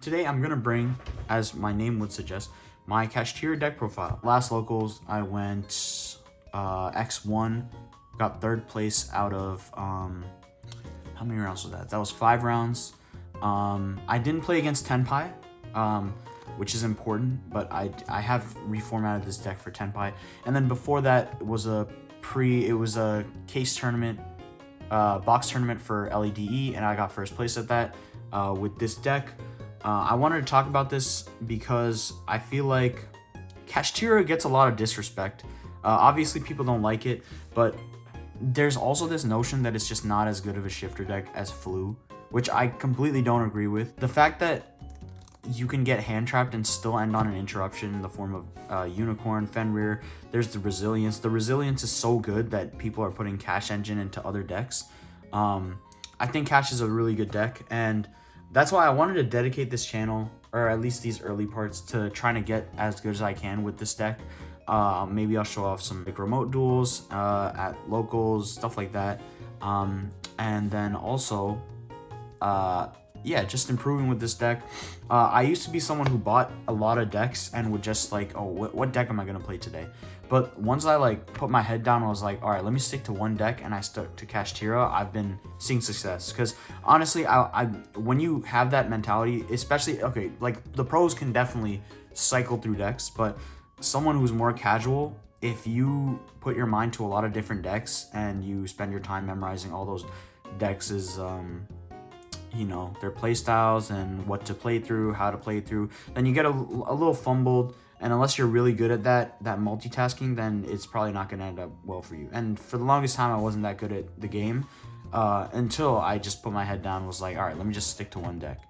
Today I'm gonna bring, as my name would suggest, my Kashtira deck profile. Last locals I went X1, got third place out of how many rounds was that? That was 5 rounds. I didn't play against Tenpai, which is important, but I have reformatted this deck for Tenpai. And then before that was a case tournament, box tournament for LEDE, and I got first place at that with this deck. I wanted to talk about this because I feel like Kashtira gets a lot of disrespect. Obviously, people don't like it, but there's also this notion that it's just not as good of a shifter deck as Flu, which I completely don't agree with. The fact that you can get hand trapped and still end on an interruption in the form of Unicorn, Fenrir. There's the resilience. The resilience is so good that people are putting Cash Engine into other decks. I think Cash is a really good deck, and that's why I wanted to dedicate this channel, or at least these early parts, to trying to get as good as I can with this deck. Maybe I'll show off some like remote duels at locals, stuff like that. And then also, yeah, just improving with this deck. I used to be someone who bought a lot of decks and would just like, oh, what deck am I gonna play today? But once I like put my head down, I was like, all right, let me stick to one deck, and I stuck to Kashtira. I've been seeing success because honestly, I when you have that mentality, especially, okay, like the pros can definitely cycle through decks, but someone who's more casual, if you put your mind to a lot of different decks and you spend your time memorizing all those decks, you know, their play styles and what to play through, how to play through, then you get a little fumbled. And unless you're really good at that multitasking, then it's probably not going to end up well for you. And for the longest time, I wasn't that good at the game until I just put my head down and was like, all right, let me just stick to one deck.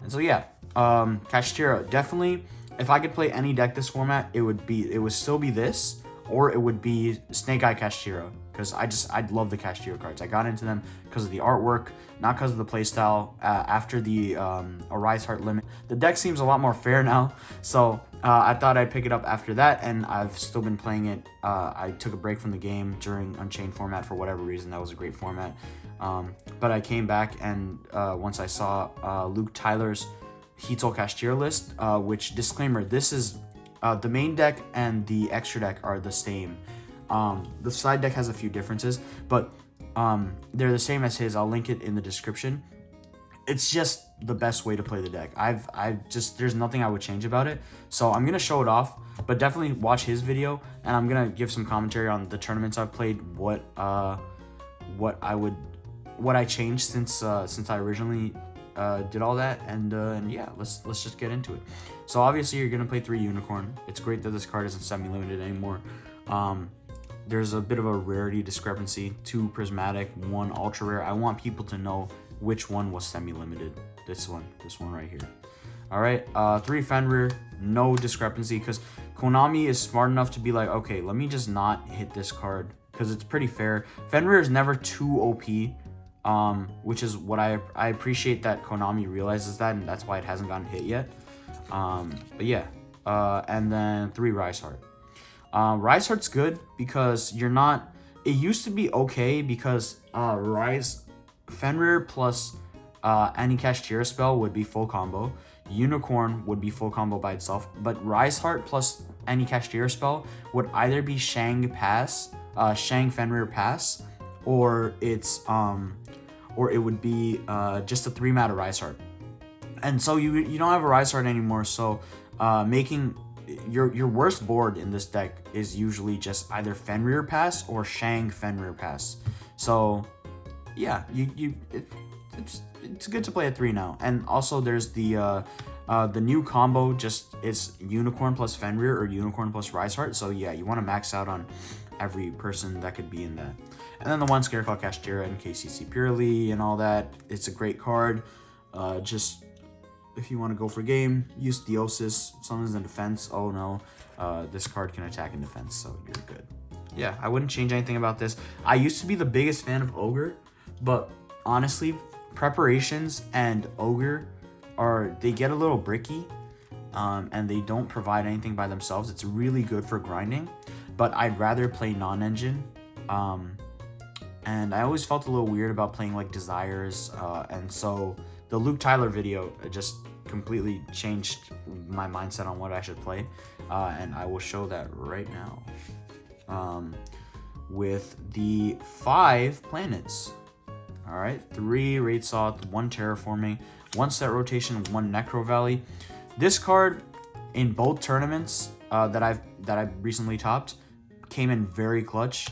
And so, yeah, Kashtira, definitely, if I could play any deck this format, it would still be this, or it would be Snake Eye Kashtira, because I love the Kashtira cards. I got into them because of the artwork, not because of the playstyle. After the Ariseheart limit, the deck seems a lot more fair now, so I thought I'd pick it up after that, and I've still been playing it. I took a break from the game during Unchained format for whatever reason. That was a great format, but I came back, and once I saw Luke Tyler's Heatol Kashtira list, which, disclaimer, this is the main deck and the extra deck are the same. The side deck has a few differences, but they're the same as his. I'll link it in the description. It's just the best way to play the deck. There's nothing I would change about it. So I'm gonna show it off, but definitely watch his video, and I'm gonna give some commentary on the tournaments I've played, what I changed since I originally did all that, and yeah, let's just get into it. So obviously you're gonna play 3 Unicorn. It's great that this card isn't semi-limited anymore. There's a bit of a rarity discrepancy: 2 prismatic, 1 ultra rare. I want people to know which one was semi-limited. This one right here. All right, 3 Fenrir, no discrepancy, because Konami is smart enough to be like, okay, let me just not hit this card because it's pretty fair. Fenrir is never too OP. Which is what I appreciate that Konami realizes that, and that's why it hasn't gotten hit yet. But yeah, and then 3 Riseheart. Riseheart's good because you're not. It used to be okay because Fenrir plus any Kashtira spell would be full combo. Unicorn would be full combo by itself, but Riseheart plus any Kashtira spell would either be Shang Fenrir pass, or it's or it would be just a 3-mana Riseheart. And so you don't have a Riseheart anymore, so making your worst board in this deck is usually just either Fenrir pass or Shang Fenrir pass. So yeah, it's good to play at 3 now. And also there's the new combo, just it's Unicorn plus Fenrir or Unicorn plus Riseheart. So yeah, you want to max out on every person that could be in that. And then the 1 Scare called Kashtira and KCC Purely and all that. It's a great card. Just if you want to go for game, use Theosis. Summons in defense. Oh no, this card can attack in defense, so you're good. Yeah, I wouldn't change anything about this. I used to be the biggest fan of Ogre, but honestly, preparations and Ogre they get a little bricky, and they don't provide anything by themselves. It's really good for grinding, but I'd rather play non-engine. And I always felt a little weird about playing like Desires, and so the Luke Tyler video just completely changed my mindset on what I should play, and I will show that right now. With the 5 planets. All right, 3 Raid Soth, 1 Terraforming, 1 Set Rotation, 1 Necro Valley. This card in both tournaments that I've recently topped came in very clutch.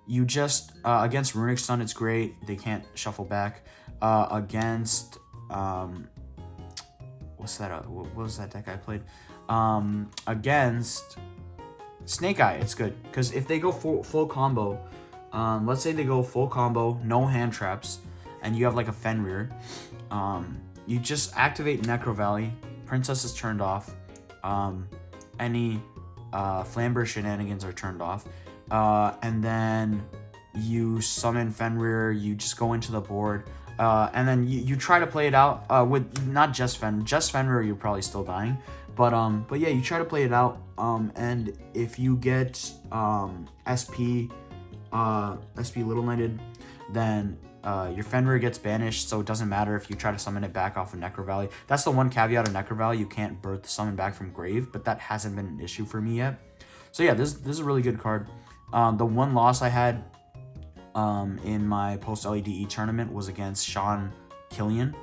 You just against Runick Stun, it's great. They can't shuffle back. Against what was that deck I played? Against Snake Eye, it's good because if they go full combo, let's say they go full combo, no hand traps, and you have like a Fenrir, you just activate Necro Valley. Princess is turned off. Any Flamber shenanigans are turned off, and then you summon Fenrir. You just go into the board, and then you try to play it out with not just Fenrir. You're probably still dying, but yeah, you try to play it out. And if you get SP Little Knighted, then your Fenrir gets banished, so it doesn't matter if you try to summon it back off of Necro Valley. That's the one caveat of Necro Valley. You can't birth summon back from grave, but that hasn't been an issue for me yet. So yeah, this is a really good card. The one loss I had in my post LEDE tournament was against Sean Killian,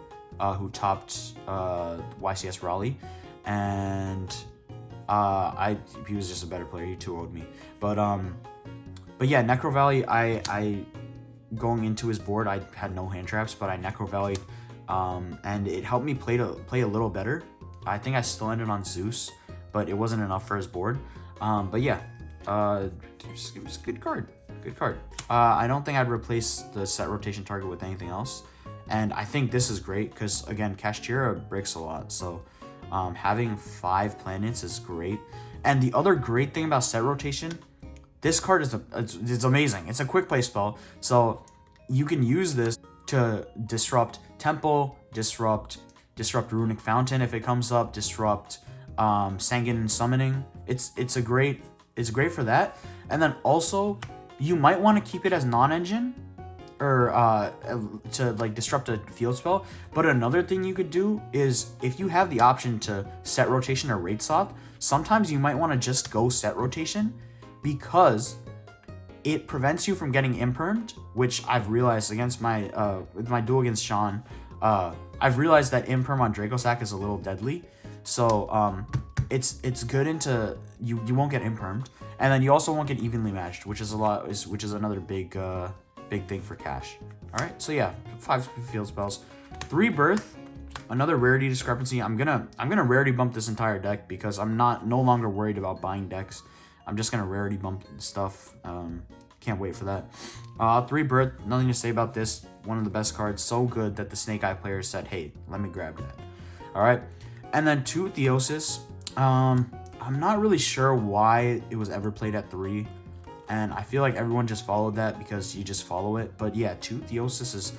who topped YCS Raleigh, and he was just a better player. He 2-0'd me, but yeah, Necro Valley, I going into his board, I had no hand traps, but I Necro Valleyed, and it helped me play a little better. I think I still ended on Zeus, but it wasn't enough for his board. But yeah, it was a good card. I don't think I'd replace the set rotation target with anything else, and I think this is great because again, Kashtira breaks a lot, so having 5 planets is great. And the other great thing about set rotation, this card is it's amazing. It's a quick play spell, so you can use this to disrupt Temple, disrupt Runick Fountain if it comes up, disrupt Sanguine Summoning. It's great for that. And then also you might want to keep it as non-engine or to like disrupt a field spell. But another thing you could do is if you have the option to set rotation or Raid Soth, sometimes you might want to just go set rotation, because it prevents you from getting impermed, which I've realized against my with my duel against Sean, I've realized that imperm on Dracosack is a little deadly. So it's good into you won't get impermed, and then you also won't get evenly matched, which is another big thing for Cash. All right, so yeah, 5 field spells, 3 birth, another rarity discrepancy. I'm gonna rarity bump this entire deck because I'm no longer worried about buying decks. I'm just gonna rarity bump stuff. Can't wait for that. 3 birth, nothing to say about this. One of the best cards, so good that the Snake Eye players said, hey, let me grab that. All right, and then 2 Theosis. I'm not really sure why it was ever played at 3, and I feel like everyone just followed that because you just follow it. But yeah, 2 Theosis is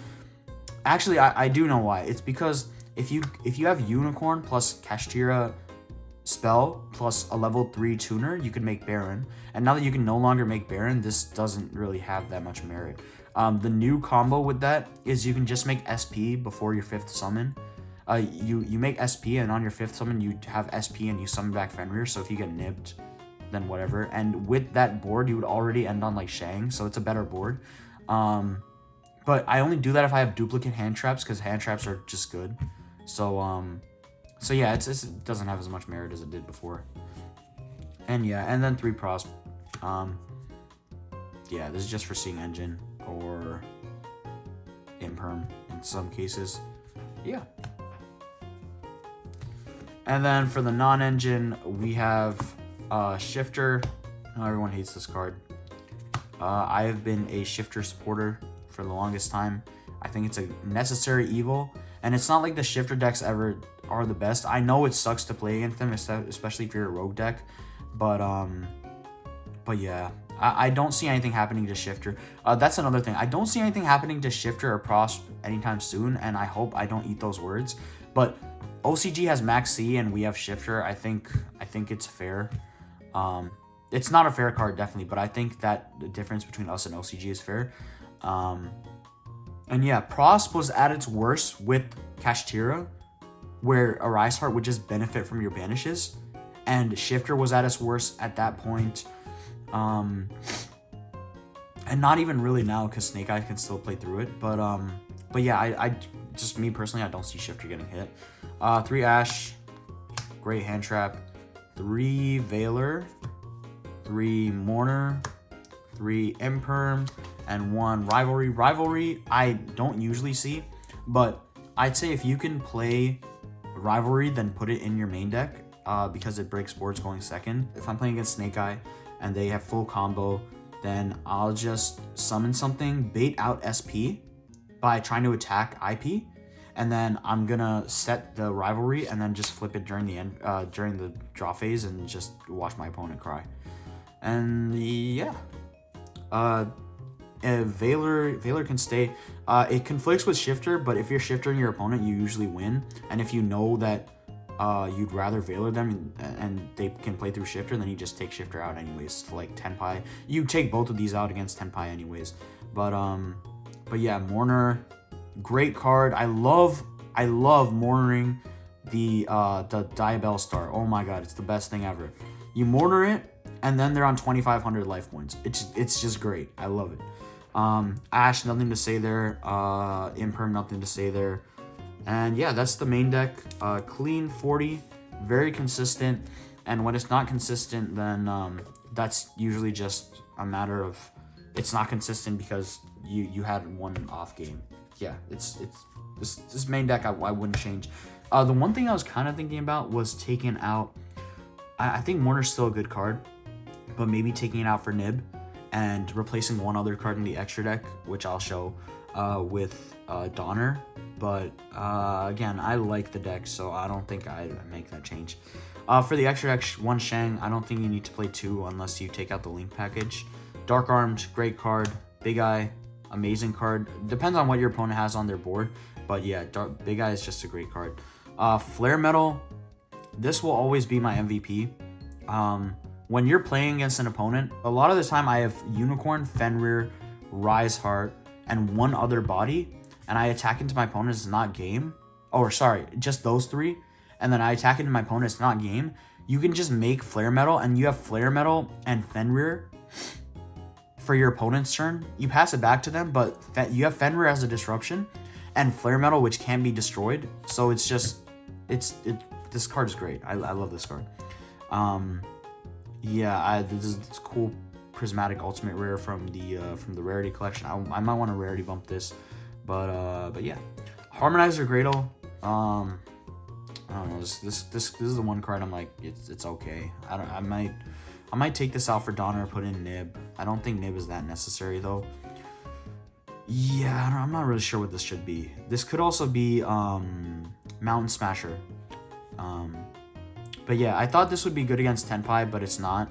actually I do know why. It's because if you have Unicorn plus Kashtira spell plus a level 3 tuner, you can make Baron. And now that you can no longer make Baron, this doesn't really have that much merit. The new combo with that is you can just make SP before your 5th summon. You make SP, and on your 5th summon you have SP and you summon back Fenrir, so if you get nipped, then whatever. And with that board you would already end on like Shang, so it's a better board. But I only do that if I have duplicate hand traps, because hand traps are just good. So yeah, it doesn't have as much merit as it did before. And yeah, and then 3 Prosp. Yeah, this is just for seeing engine or imperm in some cases. Yeah. And then for the non-engine, we have Shifter. Oh, everyone hates this card. I have been a Shifter supporter for the longest time. I think it's a necessary evil, and it's not like the Shifter decks ever are the best. I know it sucks to play against them, especially if you're a rogue deck, but yeah, I don't see anything happening to Shifter. That's another thing. I don't see anything happening to Shifter or Prosp anytime soon, and I hope I don't eat those words. But OCG has Max C and we have Shifter. I think it's fair. It's not a fair card, definitely, but I think that the difference between us and OCG is fair. And yeah, Prosp was at its worst with Kashtira. where Ariseheart would just benefit from your banishes, and Shifter was at its worst at that point. And not even really now, because Snake Eye can still play through it. But yeah, I just, me personally, I don't see Shifter getting hit. 3 Ash, great hand trap. 3 Veiler, 3 Mourner, 3 Imperm, and 1 Rivalry. Rivalry, I don't usually see, but I'd say if you can play Rivalry, then put it in your main deck, because it breaks boards going second. If I'm playing against Snake Eye and they have full combo, then I'll just summon something, bait out SP by trying to attack IP, and then I'm gonna set the Rivalry and then just flip it during the end, during the draw phase, and just watch my opponent cry. And yeah, Veiler can stay. It conflicts with Shifter, but if you're Shiftering your opponent, you usually win. And if you know that you'd rather Veiler them and they can play through Shifter, then you just take Shifter out anyways. Like Tenpai, you take both of these out against Tenpai anyways. But yeah, Mourner, great card. I love Mournering the Diabell Star. Oh my god, it's the best thing ever. You Mourner it, and then they're on 2,500 life points. It's just great. I love it. Ash, nothing to say there. Imperm, nothing to say there. And yeah, that's the main deck. Clean 40, very consistent. And when it's not consistent, then that's usually just a matter of it's not consistent because you had one off game. Yeah, it's this main deck I wouldn't change. The one thing I was kind of thinking about was taking out. I think Mourner's still a good card, but maybe taking it out for Nib and replacing one other card in the extra deck, which I'll show, with Donner. But again, I like the deck, so I don't think I make that change. For the extra deck, 1 Shang, I don't think you need to play 2 unless you take out the Link package. Dark Armed, great card. Big Eye, amazing card. Depends on what your opponent has on their board, but yeah, Big Eye is just a great card. Flare Metal, this will always be my MVP. When you're playing against an opponent, a lot of the time I have Unicorn, Fenrir, Riseheart, and one other body, and I attack into my opponent, it's not game. Or sorry, just those 3, and then I attack into my opponent, it's not game. You can just make Flare Metal, and you have Flare Metal and Fenrir for your opponent's turn. You pass it back to them, but you have Fenrir as a disruption, and Flare Metal, which can be destroyed. So it's just, this card is great. I love this card. Yeah, this is cool prismatic ultimate rare from the rarity collection. I might want to rarity bump this, but yeah, Harmonizer Gradle. I don't know. This is the one card I'm like, it's okay. I might take this out for Donner, put in Nib. I don't think Nib is that necessary though. Yeah, I'm not really sure what this should be. This could also be Mountain Smasher. But yeah, I thought this would be good against Tenpai, but it's not.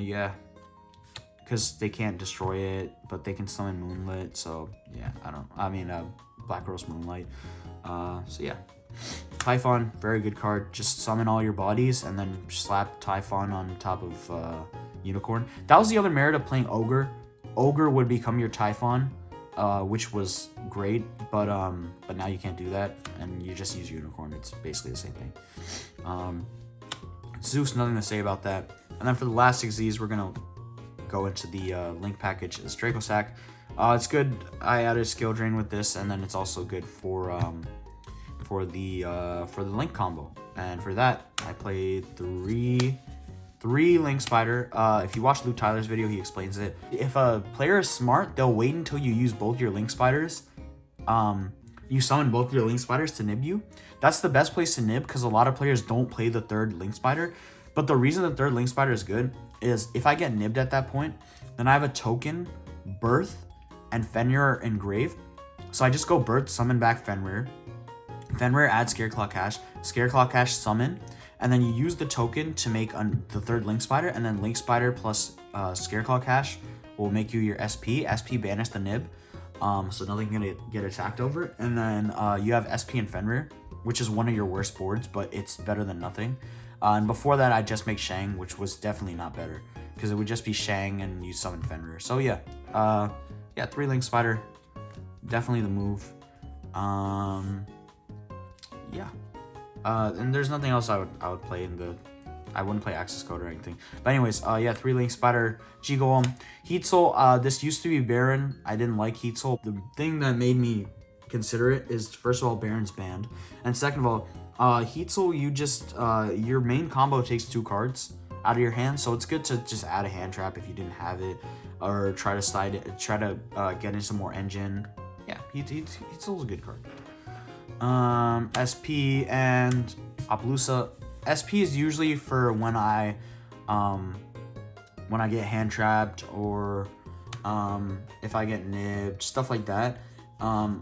Yeah, because they can't destroy it, but they can summon Moonlit. So yeah, Black Rose Moonlight. So yeah, Typhon, very good card. Just summon all your bodies and then slap Typhon on top of Unicorn. That was the other merit of playing Ogre. Ogre would become your Typhon, which was great, but now you can't do that, and you just use Unicorn. It's basically the same thing. Zeus, nothing to say about that. And then for the last Xyz, we're gonna go into the Link package. It's Draco Sack. It's good. I added skill drain with this, and then it's also good for the Link combo. And for that, I played three Link Spider. If you watch Luke Tyler's video, he explains it. If a player is smart, they'll wait until you use both your Link Spiders. You summon both your Link Spiders to nib you. That's the best place to nib, because a lot of players don't play the 3rd Link Spider. But the reason the 3rd Link Spider is good is if I get nibbed at that point, then I have a token, Birth, and Fenrir Engrave. So I just go Birth, summon back Fenrir. Fenrir adds Scareclaw Cash, summon, and then you use the token to make the 3rd Link Spider, and then Link Spider plus Scareclaw Cash will make you your SP. SP banish the nib, so nothing gonna get attacked over. And then you have SP and Fenrir, which is one of your worst boards, but it's better than nothing. And before that, I just make Shang, which was definitely not better, because it would just be Shang and you summon Fenrir. So yeah, 3 Link Spider, definitely the move. Yeah. And there's nothing else I would play in the. I wouldn't play Access Code or anything. But anyways, yeah, 3-link Spider, G-Golem, Heat Soul. This used to be Baron. I didn't like Heat Soul. The thing that made me consider it is, first of all, Baron's banned, and second of all, Heat Soul, you just your main combo takes 2 cards out of your hand, so it's good to just add a hand trap if you didn't have it, or try to slide it, try to get in some more engine. Yeah, Heat Soul's a good card. SP and Appaloosa. SP is usually for when I get hand trapped, or if I get nibbed, stuff like that.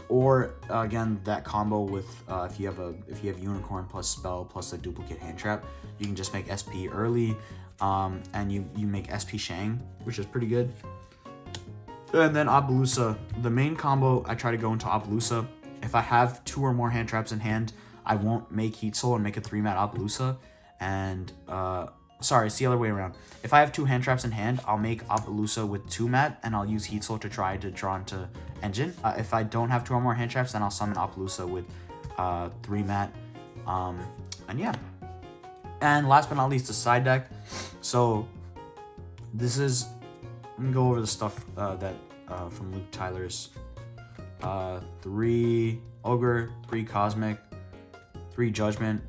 Or again, that combo with if you have Unicorn plus Spell plus a duplicate hand trap, you can just make SP early, and you make SP Shang, which is pretty good. And then Appaloosa, the main combo, I try to go into Appaloosa. If I have 2 or more hand traps in hand, I won't make Heat Soul and make a 3-mat Appaloosa. And, sorry, it's the other way around. If I have 2 hand traps in hand, I'll make Appaloosa with 2-mat, and I'll use Heat Soul to try to draw into engine. If I don't have 2 or more hand traps, then I'll summon Appaloosa with 3-mat. And yeah. And last but not least, the side deck. So, this is... I'm going to go over the stuff that from Luke Tyler's 3 Ogre, 3 Cosmic, 3 Judgment.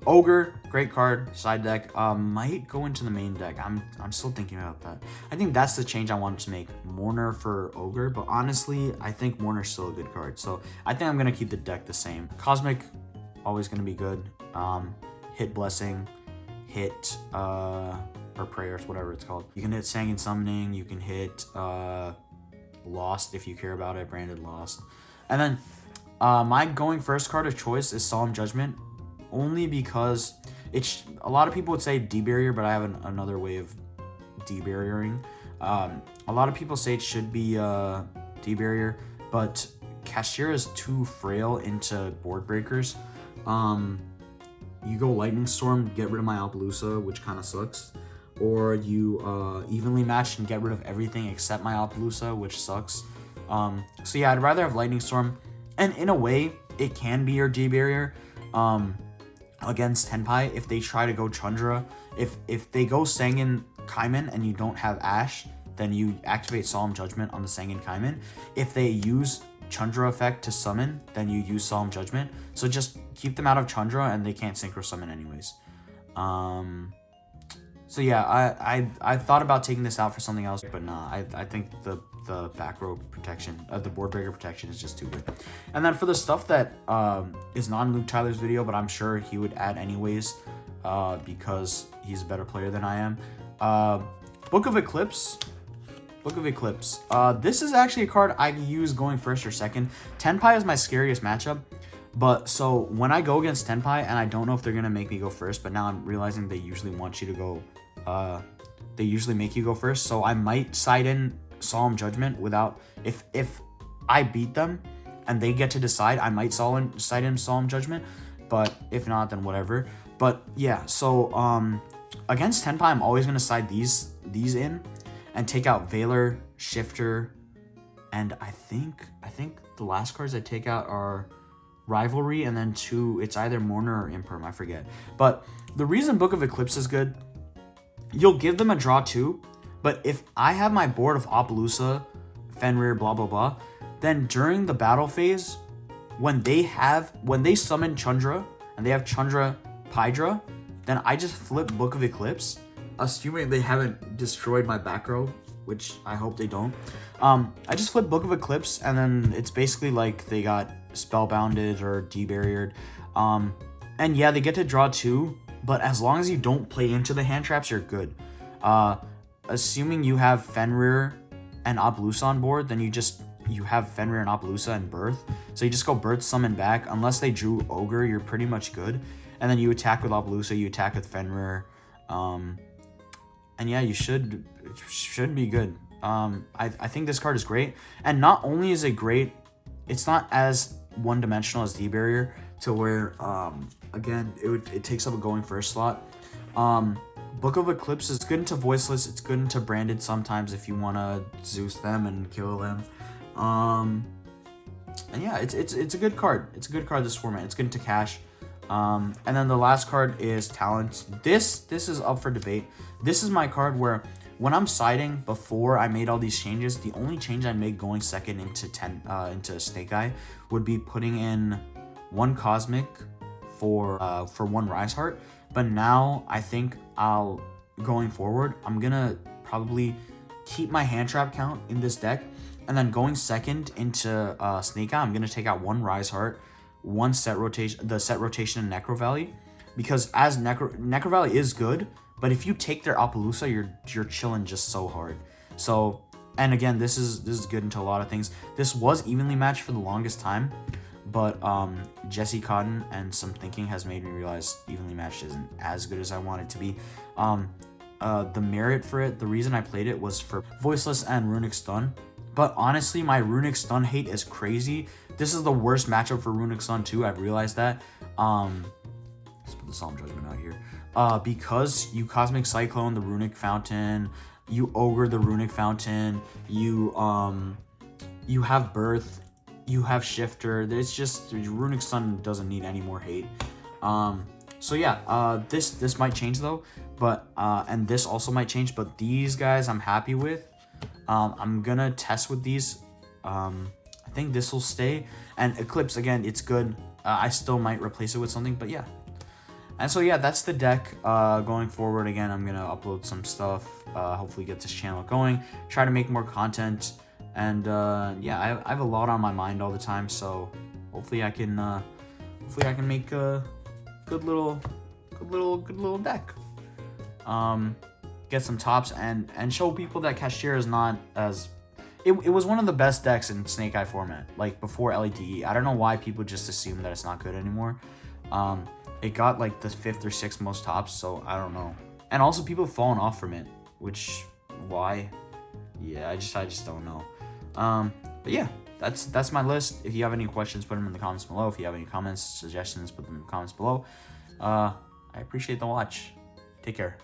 Ogre, great card, side deck. Might go into the main deck. I'm still thinking about that. I think that's the change I wanted to make. Mourner for Ogre, but honestly, I think Mourner's still a good card. So I think I'm gonna keep the deck the same. Cosmic, always gonna be good. Hit Blessing, hit or Prayers, whatever it's called. You can hit Sanguine Summoning. You can hit Lost if you care about it. Branded Lost, and then my going first card of choice is Solemn Judgment. Only because it's a lot of people would say D-barrier, but I have another way of D-barriering. A lot of people say it should be D-barrier, but Kashtira is too frail into board breakers. You go Lightning Storm, get rid of my Appaloosa, which kind of sucks, or you evenly match and get rid of everything except my Appaloosa, which sucks. So yeah, I'd rather have Lightning Storm, and in a way, it can be your D-barrier. Against Tenpai, if they try to go Chandra, if they go Sanguine Kaiman and you don't have Ash, then you activate Solemn Judgment on the Sanguine Kaiman. If they use Chandra effect to summon, then you use Solemn Judgment. So just keep them out of Chandra and they can't Synchro Summon anyways. So yeah, I thought about taking this out for something else, but nah, I think the back row protection, the board breaker protection is just too good. And then for the stuff that is not in Luke Tyler's video, but I'm sure he would add anyways, because he's a better player than I am. Book of Eclipse. This is actually a card I use going first or second. Tenpai is my scariest matchup. But so when I go against Tenpai, and I don't know if they're gonna make me go first, but now I'm realizing they usually want you to go. They usually make you go first, so I might side in Solemn Judgment without. If I beat them and they get to decide, I might side in Solemn Judgment. But if not, then whatever. But yeah, so against Tenpai, I'm always gonna side these in and take out Veiler, Shifter, and I think the last cards I take out are Rivalry, and then 2, it's either Mourner or Imperm, I forget. But the reason Book of Eclipse is good, you'll give them a draw too, but if I have my board of Appaloosa, Fenrir, blah blah blah, then during the battle phase, when they summon Chandra and they have Chandra Pydra, then I just flip Book of Eclipse, assuming they haven't destroyed my back row, which I hope they don't. I just flip Book of Eclipse, and then it's basically like they got spellbounded or debarriered. And yeah, they get to draw 2, but as long as you don't play into the hand traps, you're good. Assuming you have Fenrir and Appaloosa on board, then you have Fenrir and Appaloosa and Birth. So you just go Birth, summon back. Unless they drew Ogre, you're pretty much good. And then you attack with Appaloosa, you attack with Fenrir. And yeah, it should be good. I think this card is great. And not only is it great, it's not as one-dimensional as D-Barrier, to where, again, it takes up a going first slot. Book of Eclipse is good into Voiceless. It's good into Branded sometimes if you want to Zeus them and kill them. And yeah, it's a good card. It's a good card this format. It's good to cash. And then the last card is Talent. This is up for debate. This is my card where when I'm siding before I made all these changes, the only change I made going second into Snake Eye would be putting in 1 Cosmic for 1 Ariseheart. But now I think going forward, I'm gonna probably keep my hand trap count in this deck, and then going second into Snake Eye, I'm gonna take out 1 Ariseheart, 1 set rotation, the set rotation in Necro Valley, because as Necro Valley is good, but if you take their Appaloosa, you're chilling just so hard. So, and again, this is good into a lot of things. This was evenly matched for the longest time, but Jesse Cotton and some thinking has made me realize evenly matched isn't as good as I want it to be. The merit for it, the reason I played it was for Voiceless and Runick Stun. But honestly, my Runick Stun hate is crazy. This is the worst matchup for Runick Stun too. I've realized that. Let's put the Solemn Judgment out here. Because you Cosmic Cyclone the Runick Fountain, you Ogre the Runick Fountain, you have Birth, you have Shifter. It's just Runick Stun doesn't need any more hate. So yeah, this might change though, but and this also might change. But these guys I'm happy with. I'm gonna test with these. I think this will stay. And Eclipse, again, it's good. I still might replace it with something, but yeah. And so yeah, that's the deck. Going forward, again, I'm gonna upload some stuff. Hopefully get this channel going. Try to make more content. And yeah, I have a lot on my mind all the time. So hopefully I can make a good little deck. Get some tops and show people that Kashtira is not as... It was one of the best decks in Snake Eye format, like before LEDE. I don't know why people just assume that it's not good anymore. It got like the 5th or 6th most tops, so I don't know. And also people have fallen off from it, which, why? Yeah, I just don't know. But yeah, that's my list. If you have any questions, put them in the comments below. If you have any comments, suggestions, put them in the comments below. I appreciate the watch. Take care.